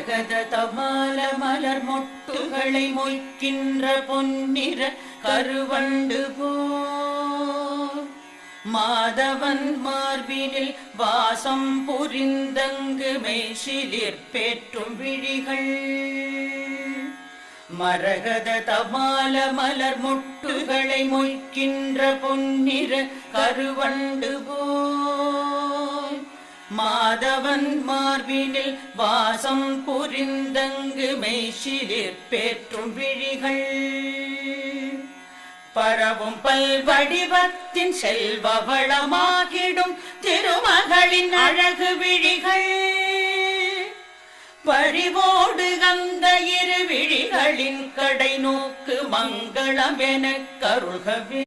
மரகத தமால மலர் மொட்டுகளை மொய்க்கின்ற பொன்னிற கருவண்டு போல் மாதவன் மார்பினில் வாசம் புரிந்தங்கு மெய்சிலிர் பேற்றும் விழிகள் மரகத தமால மலர் மொட்டுகளை மொய்க்கின்ற பொன்னிற கருவண்டு போல் மாதவன் மார்பினில் வாசம் புரிந்தங்கு மெய்சிலிர் பேற்றும் விழிகள் பரவும் பல்வடிவத்தின் செல்வ வளமாகிடும் திருமகளின் அழகு விழிகள் பரிவோடு அந்த இரு விழிகளின் கடை நோக்கு மங்களம் எனக் கருள்கவே.